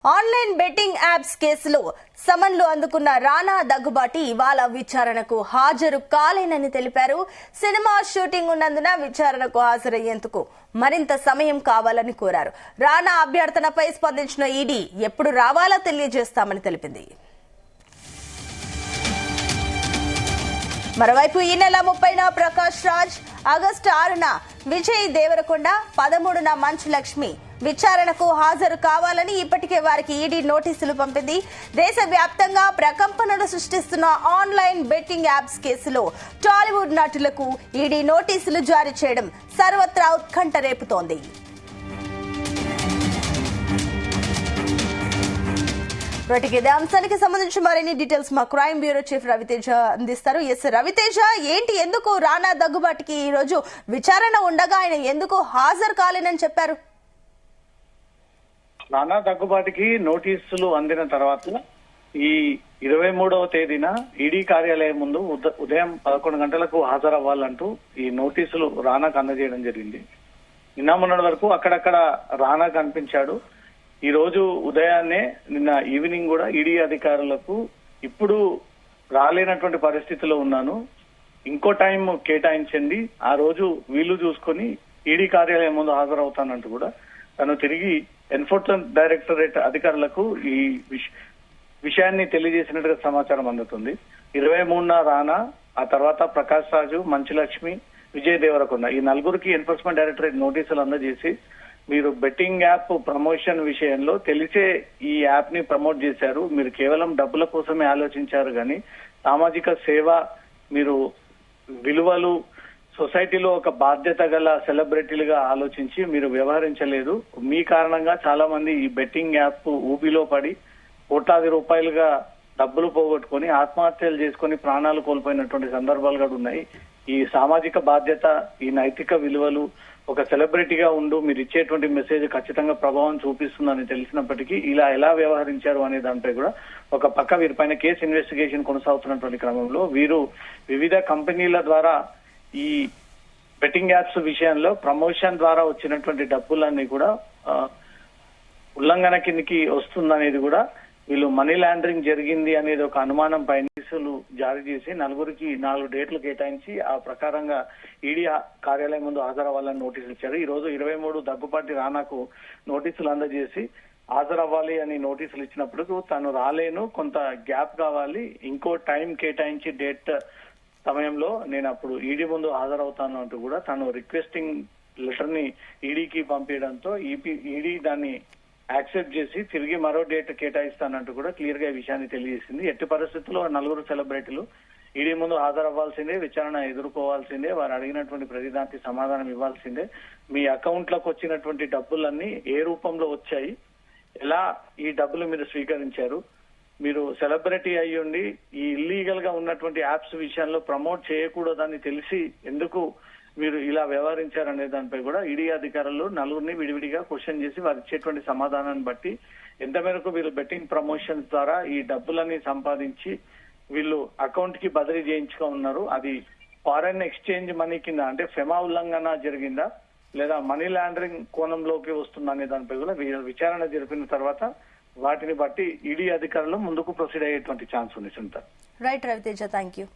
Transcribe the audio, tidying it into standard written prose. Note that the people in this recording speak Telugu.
ఆన్లైన్ బెట్టింగ్ యాప్స్ కేసులో సమన్లు అందుకున్న రానా దగ్గుబాటి ఇవాళ విచారణకు హాజరు కాలేనని తెలిపారు. సినిమా షూటింగ్ ఉన్నందున విచారణకు హాజరయ్యేందుకు మరింత సమయం కావాలని కోరారు. రానా అభ్యర్థనపై స్పందించిన ఈడీ ఎప్పుడు రావాలో తెలియజేస్తామని తెలిపింది. మరోవైపు ఈ నెల 30న ప్రకాష్ రాజ్, ఆగస్టు 6న విజయ్ దేవరకొండ, 13న మంచు లక్ష్మి విచారణకు హాజరు కావాలని ఇప్పటికే వారికి ఈడీ నోటీసులు పంపింది. దేశవ్యాప్తంగా ప్రకంపనలు సృష్టిస్తున్న ఆన్లైన్ బెట్టింగ్ యాప్స్ కేసులో టాలీవుడ్ నటులకు ఈడీ నోటీసులు జారీ చేయడం సర్వత్రా ఉత్కంఠ రేపుతోంది. ఇదే అంశానికి సంబంధించి మరిన్ని డీటెయిల్స్ మా క్రైమ్ బ్యూరో చీఫ్ రవితేజ అందిస్తారు. ఎస్ రవితేజ, ఏంటి ఎందుకు రానా దగ్గుబాటికి ఈ రోజు విచారణ ఉండగా ఆయన ఎందుకు హాజరు కాలేనని చెప్పారు? రానా దగ్గుబాటికి నోటీసులు అందిన తర్వాత ఈ 23వ తేదీన ఈడీ కార్యాలయం ముందు ఉదయం 11 గంటలకు హాజరవ్వాలంటూ ఈ నోటీసులు రానాకు అందజేయడం జరిగింది. నిన్న మొన్నటి వరకు అక్కడక్కడ రానా కనిపించాడు. ఈ రోజు ఉదయాన్నే నిన్న ఈవినింగ్ కూడా ఈడీ అధికారులకు ఇప్పుడు రాలేనటువంటి పరిస్థితిలో ఉన్నాను, ఇంకో టైం కేటాయించండి, ఆ రోజు వీలు చూసుకొని ఈడీ కార్యాలయం ముందు హాజరవుతానంటూ కూడా తను తిరిగి ఎన్ఫోర్స్మెంట్ డైరెక్టరేట్ అధికారులకు ఈ విషయాన్ని తెలియజేసినట్టుగా సమాచారం అందుతుంది. 23న రానా, ఆ తర్వాత ప్రకాష్ రాజు, మంచు లక్ష్మి, విజయ్ దేవరకొండ ఈ నలుగురికి ఎన్ఫోర్స్మెంట్ డైరెక్టరేట్ నోటీసులు అందజేసి మీరు బెట్టింగ్ యాప్ ప్రమోషన్ విషయంలో తెలిసే ఈ యాప్ ని ప్రమోట్ చేశారు, మీరు కేవలం డబ్బుల కోసమే ఆలోచించారు కానీ సామాజిక సేవ, మీరు విలువలు, సొసైటీలో ఒక బాధ్యత గల సెలబ్రిటీలుగా ఆలోచించి మీరు వ్యవహరించలేదు. మీ కారణంగా చాలా మంది ఈ బెట్టింగ్ యాప్ ఊబిలో పడి కోట్లాది రూపాయలుగా డబ్బులు పోగొట్టుకుని ఆత్మహత్యలు చేసుకుని ప్రాణాలు కోల్పోయినటువంటి సందర్భాలు కూడా ఉన్నాయి. ఈ సామాజిక బాధ్యత, ఈ నైతిక విలువలు, ఒక సెలబ్రిటీగా ఉండు మీరు ఇచ్చేటువంటి మెసేజ్ ఖచ్చితంగా ప్రభావం చూపిస్తుందని తెలిసినప్పటికీ ఇలా ఎలా వ్యవహరించారు అనే దానిపై కూడా ఒక పక్క వీరిపైన కేసు ఇన్వెస్టిగేషన్ కొనసాగుతున్నటువంటి క్రమంలో వీరు వివిధ కంపెనీల ద్వారా ఈ బెట్టింగ్ యాప్స్ విషయంలో ప్రమోషన్ ద్వారా వచ్చినటువంటి డబ్బులన్నీ కూడా ఉల్లంఘన కిందికి వస్తుందనేది కూడా వీళ్ళు మనీ లాండరింగ్ జరిగింది అనేది ఒక అనుమానం పైన నోటీసులు జారీ చేసి నలుగురికి 4 డేట్లు కేటాయించి ఆ ప్రకారంగా ఈడీ కార్యాలయం ముందు హాజరవ్వాలని నోటీసులు ఇచ్చారు. ఈ రోజు 23 దగ్గుబాటి రానాకు నోటీసులు అందజేసి హాజరవ్వాలి అని నోటీసులు ఇచ్చినప్పుడు తను రాలేను, కొంత గ్యాప్ కావాలి, ఇంకో టైం కేటాయించి డేట్ సమయంలో నేను అప్పుడు ఈడీ ముందు హాజరవుతాను అంటూ కూడా తను రిక్వెస్టింగ్ లెటర్ ని ఈడీకి పంపించడంతో ఈడీ దాన్ని యాక్సెప్ట్ చేసి తిరిగి మరో డేట్ కేటాయిస్తానంటూ కూడా క్లియర్ గా ఈ విషయాన్ని తెలియజేసింది. ఎట్టి పరిస్థితుల్లో 4 సెలబ్రిటీలు ఈడీ ముందు హాజరవ్వాల్సిందే, విచారణ ఎదుర్కోవాల్సిందే, వారు అడిగినటువంటి ప్రతి దానికి సమాధానం ఇవ్వాల్సిందే. మీ అకౌంట్లకు వచ్చినటువంటి డబ్బులన్నీ ఏ రూపంలో వచ్చాయి, ఎలా ఈ డబ్బులు మీరు స్వీకరించారు, మీరు సెలబ్రిటీ అయ్యుండి ఈ ఇల్లీగల్ గా ఉన్నటువంటి యాప్స్ విషయంలో ప్రమోట్ చేయకూడదని తెలిసి ఎందుకు మీరు ఇలా వ్యవహరించారనే దానిపై కూడా ఈడీ అధికారులు 4 విడివిడిగా క్వశ్చన్ చేసి వారు ఇచ్చేటువంటి సమాధానాన్ని బట్టి ఎంత మేరకు వీళ్ళు బెట్టింగ్ ప్రమోషన్స్ ద్వారా ఈ డబ్బులని సంపాదించి వీళ్ళు అకౌంట్ కి బదిలీ చేయించుగా ఉన్నారు, అది ఫారెన్ ఎక్స్చేంజ్ మనీ కింద అంటే ఫెమా ఉల్లంఘన జరిగిందా లేదా మనీ లాండరింగ్ కోణంలోకి వస్తుందా అనే దానిపై కూడా విచారణ జరిపిన తర్వాత వాటిని బట్టి ఈడీ అధికారులు ముందుకు ప్రొసీడ్ అయ్యేటువంటి ఛాన్స్ ఉంది. Right Ravi Teja, thank you.